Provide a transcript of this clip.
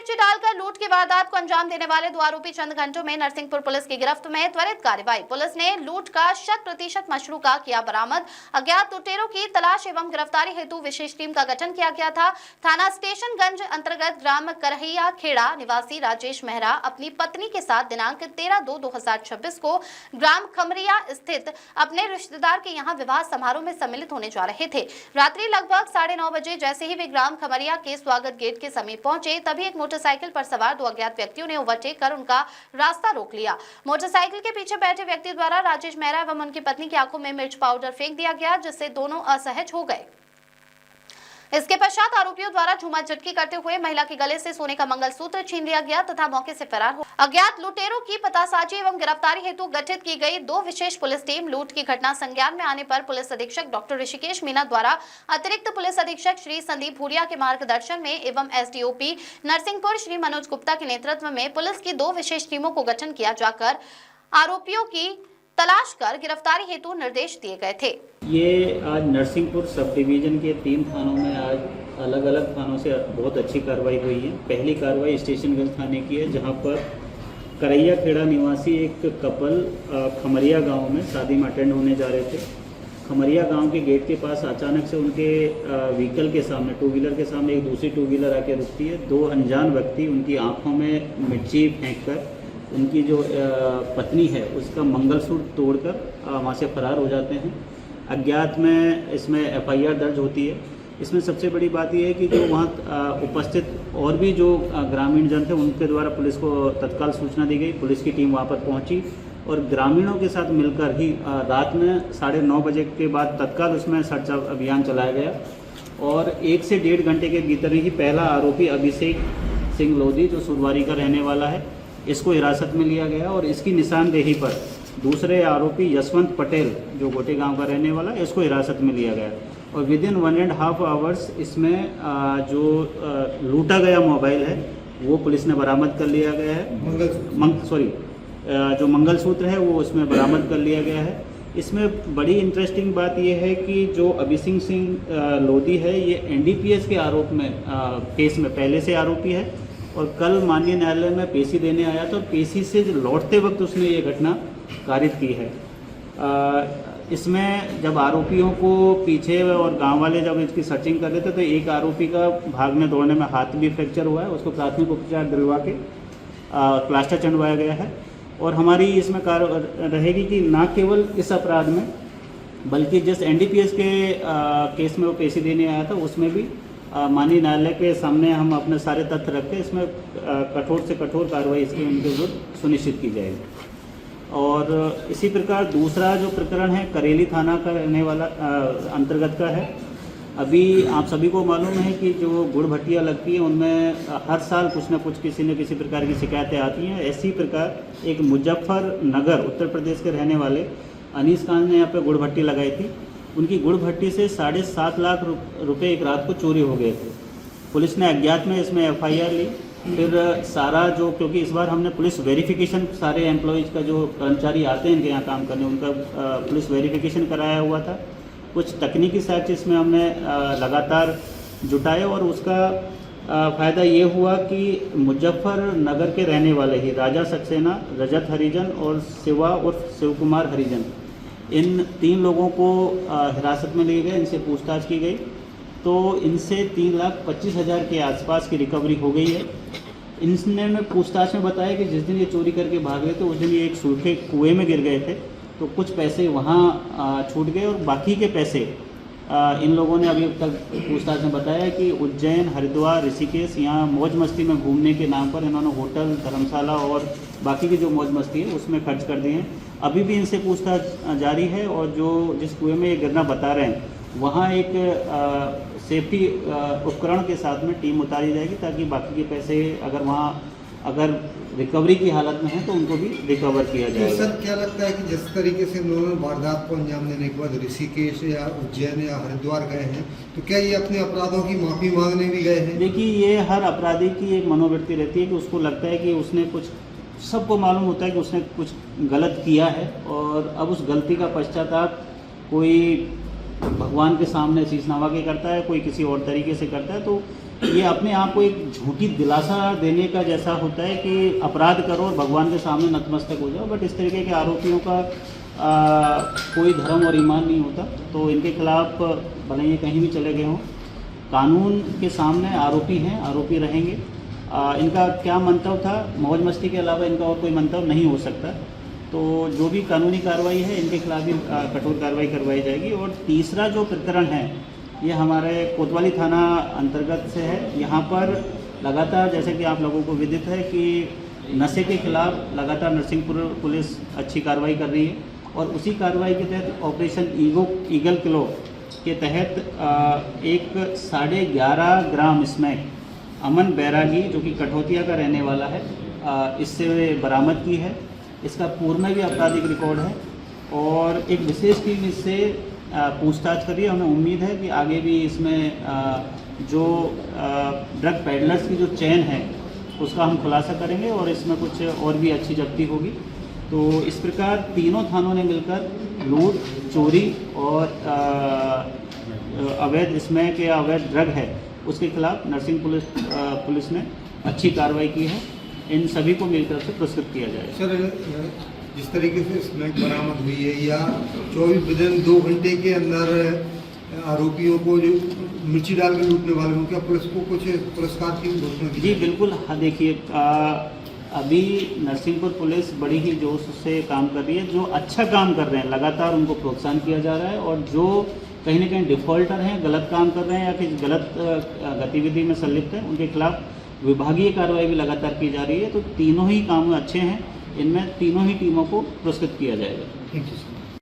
मिर्ची डालकर लूट की वारदात को अंजाम देने वाले दो आरोपी चंद घंटों में नरसिंहपुर पुलिस की गिरफ्त में त्वरित कार्रवाई। पुलिस ने लूट का 100% मशरूका किया बरामद। अज्ञात लुटेरों की तलाश एवं गिरफ्तारी हेतु विशेष टीम का गठन किया गया था। थाना स्टेशनगंज अंतर्गत ग्राम करहिया खेड़ा निवासी राजेश मेहरा अपनी पत्नी के साथ दिनांक 13/2/2026 को ग्राम खमरिया स्थित अपने रिश्तेदार के यहाँ विवाह समारोह में सम्मिलित होने जा रहे थे। रात्रि लगभग 9:30 बजे जैसे ही वे ग्राम खमरिया के स्वागत गेट के समीप पहुंचे, तभी एक मोटरसाइकिल पर सवार दो अज्ञात व्यक्तियों ने ओवरटेक कर उनका रास्ता रोक लिया। मोटरसाइकिल के पीछे बैठे व्यक्ति द्वारा राजेश मेहरा एवं उनकी पत्नी की आंखों में मिर्च पाउडर फेंक दिया गया, जिससे दोनों असहज हो गए। इसके पश्चात आरोपियों द्वारा झूमा झटकी करते हुए महिला के गले से सोने का मंगलसूत्र छीन लिया गया तथा मौके से फरार हो। अज्ञात लुटेरों की पतासाजी एवं गिरफ्तारी हेतु गठित की गई 2 विशेष पुलिस टीम। लूट की घटना संज्ञान में आने पर पुलिस अधीक्षक डॉक्टर ऋषिकेश मीना द्वारा अतिरिक्त पुलिस अधीक्षक श्री संदीप भूरिया के मार्गदर्शन में एवं एसडीओपी नरसिंहपुर श्री मनोज गुप्ता के नेतृत्व में पुलिस की 2 विशेष टीमों को गठन किया जाकर आरोपियों की तलाश कर गिरफ्तारी हेतु निर्देश दिए गए थे। ये आज नरसिंहपुर सब डिवीज़न के 3 थानों में आज अलग अलग थानों से बहुत अच्छी कार्रवाई हुई है। पहली कार्रवाई स्टेशनगंज थाने की है, जहां पर करैया खेड़ा निवासी एक कपल खमरिया गांव में शादी में अटेंड होने जा रहे थे। खमरिया गांव के गेट के पास अचानक से उनके व्हीकल के सामने, 2 व्हीलर के सामने एक दूसरी 2 व्हीलर आके रुकती है। 2 अनजान व्यक्ति उनकी आँखों में मिर्ची फेंक कर उनकी जो पत्नी है उसका मंगलसूत्र तोड़कर वहाँ से फरार हो जाते हैं। अज्ञात में इसमें एफआईआर दर्ज होती है। इसमें सबसे बड़ी बात यह है कि जो वहाँ उपस्थित और भी जो ग्रामीण जन थे उनके द्वारा पुलिस को तत्काल सूचना दी गई। पुलिस की टीम वहाँ पर पहुँची और ग्रामीणों के साथ मिलकर ही रात में 9:30 बजे के बाद तत्काल उसमें सर्च अभियान चलाया गया और 1 से 1.5 घंटे के भीतर ही पहला आरोपी अभिषेक सिंह लोधी जो सुरवारी का रहने वाला है, इसको हिरासत में लिया गया और इसकी निशानदेही पर दूसरे आरोपी यशवंत पटेल जो गोटे गांव का रहने वाला है, इसको हिरासत में लिया गया और विदिन 1.5 आवर्स इसमें जो लूटा गया मोबाइल है वो पुलिस ने बरामद कर लिया गया है। जो मंगलसूत्र है वो उसमें बरामद कर लिया गया है। इसमें बड़ी इंटरेस्टिंग बात यह है कि जो अभिषेक सिंह लोधी है ये एनडीपीएस के आरोप में केस में पहले से आरोपी है और कल माननीय न्यायालय में पेशी देने आया था और पेशी से लौटते वक्त उसने ये घटना कारित की है। इसमें जब आरोपियों को पीछे और गांव वाले जब इसकी सर्चिंग कर रहे थे तो एक आरोपी का भागने दौड़ने में हाथ भी फ्रैक्चर हुआ है, उसको प्राथमिक उपचार दिलवा के प्लास्टर चढ़वाया गया है। और हमारी इसमें कार्य रहेगी कि न केवल इस अपराध में बल्कि जिस एनडीपीएस के केस में वो पेशी देने आया था उसमें भी माननीय न्यायालय के सामने हम अपने सारे तथ्य रख के इसमें कठोर से कठोर कार्रवाई इसकी उनके विरुद्ध सुनिश्चित की जाएगी। और इसी प्रकार दूसरा जो प्रकरण है करेली थाना का रहने वाला अंतर्गत का है। अभी आप सभी को मालूम है कि जो गुड़ भट्टियाँ लगती हैं उनमें हर साल कुछ न कुछ किसी न किसी प्रकार की शिकायतें आती हैं। इसी प्रकार एक मुजफ्फरनगर उत्तर प्रदेश के रहने वाले अनीस खान ने यहाँ पे गुड़ भट्टी लगाई थी। उनकी गुड़ भट्टी से 7.5 लाख रुपए एक रात को चोरी हो गए थे। पुलिस ने अज्ञात में इसमें एफआईआर ली। फिर सारा जो, क्योंकि इस बार हमने पुलिस वेरिफिकेशन सारे एम्प्लॉयज़ का जो कर्मचारी आते हैं इनके यहाँ काम करने उनका पुलिस वेरिफिकेशन कराया हुआ था। कुछ तकनीकी साक्ष्य इसमें हमने लगातार जुटाए और उसका फ़ायदा ये हुआ कि मुजफ्फरनगर के रहने वाले ही राजा सक्सेना, रजत हरिजन और शिवा और शिव कुमार हरिजन, इन 3 लोगों को हिरासत में लिए गए, इनसे पूछताछ की गई तो इनसे 3,25,000 के आसपास की रिकवरी हो गई है। इनने पूछताछ में बताया कि जिस दिन ये चोरी करके भाग गए थे उस दिन ये एक सूखे कुएं में गिर गए थे तो कुछ पैसे वहाँ छूट गए और बाकी के पैसे इन लोगों ने अभी तक पूछताछ में बताया कि उज्जैन, हरिद्वार, ऋषिकेश यहाँ मौज मस्ती में घूमने के नाम पर इन्होंने होटल, धर्मशाला और बाकी की जो मौज मस्ती है उसमें खर्च कर दिए हैं। अभी भी इनसे पूछताछ जारी है और जो जिस कुएं में ये गिरना बता रहे हैं वहाँ एक सेफ्टी उपकरण के साथ में टीम उतारी जाएगी ताकि बाकी के पैसे अगर रिकवरी की हालत में है तो उनको भी रिकवर किया जाएगा। सर क्या लगता है कि जिस तरीके से इन लोगों ने वारदात को अंजाम देने के बाद ऋषिकेश या उज्जैन या हरिद्वार गए हैं तो क्या ये अपने अपराधों की माफ़ी मांगने भी गए हैं? देखिए, ये हर अपराधी की एक मनोवृत्ति रहती है कि उसको लगता है कि उसने कुछ, सबको मालूम होता है कि उसने कुछ गलत किया है और अब उस गलती का पश्चाताप कोई भगवान के सामने शीश नवा के करता है, कोई किसी और तरीके से करता है। तो ये अपने आप को एक झूठी दिलासा देने का जैसा होता है कि अपराध करो और भगवान के सामने नतमस्तक हो जाओ, बट इस तरीके के आरोपियों का कोई धर्म और ईमान नहीं होता। तो इनके खिलाफ भले ये कहीं भी चले गए हों, कानून के सामने आरोपी हैं, आरोपी रहेंगे। इनका क्या मंतव्य था, मौज मस्ती के अलावा इनका और कोई मंतव्य नहीं हो सकता। तो जो भी कानूनी कार्रवाई है इनके खिलाफ भी कठोर कार्रवाई करवाई जाएगी। और तीसरा जो प्रकरण है ये हमारे कोतवाली थाना अंतर्गत से है। यहाँ पर लगातार, जैसे कि आप लोगों को विदित है कि नशे के खिलाफ लगातार नरसिंहपुर पुलिस अच्छी कार्रवाई कर रही है, और उसी कार्रवाई के तहत ऑपरेशन ईगल किलो के तहत एक 11.5 ग्राम स्मैक अमन बैरागी, जो कि कठौतिया का रहने वाला है, इससे बरामद की है। इसका पूर्व में भी आपराधिक रिकॉर्ड है और एक विशेष टीम इससे पूछताछ कर रही है। हमें उम्मीद है कि आगे भी इसमें जो ड्रग पेडलर्स की जो चेन है उसका हम खुलासा करेंगे और इसमें कुछ और भी अच्छी जब्ती होगी। तो इस प्रकार तीनों थानों ने मिलकर लूट, चोरी और अवैध स्मैक या अवैध ड्रग है उसके खिलाफ नरसिंह पुलिस ने अच्छी कार्रवाई की है। इन सभी को मिलकर से पुरस्कृत किया जाएगा। सर, जिस तरीके से स्मैक बरामद हुई है, या 24 2 घंटे के अंदर आरोपियों को जो मिर्ची डाल के लूटने वाले हैं, क्या पुलिस को कुछ पुरस्कार की घोषणा की? जी बिल्कुल। हाँ, देखिए, अभी नरसिंहपुर पुलिस बड़ी ही जोश से काम कर रही है। जो अच्छा काम कर रहे हैं लगातार उनको प्रोत्साहन किया जा रहा है, और जो कहीं ना कहीं डिफ़ॉल्टर हैं, गलत काम कर रहे हैं या फिर गलत गतिविधि में संलिप्त हैं, उनके खिलाफ विभागीय कार्रवाई भी लगातार की जा रही है। तो तीनों ही काम अच्छे हैं, इनमें तीनों ही टीमों को पुरस्कृत किया जाएगा। Thank you sir.